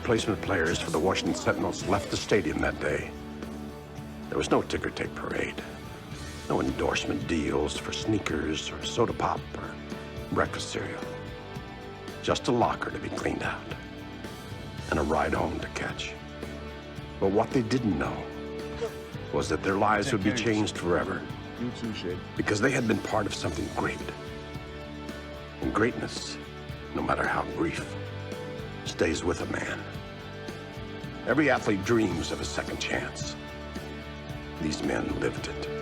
replacement players for the Washington Sentinels left the stadium that day, there was no ticker tape parade. No endorsement deals for sneakers or soda pop or breakfast cereal. Just a locker to be cleaned out and a ride home to catch. But what they didn't know was that their lives would be changed forever. You too, Shade. Because they had been part of something great. And greatness, no matter how brief, stays with a man. Every athlete dreams of a second chance. These men lived it.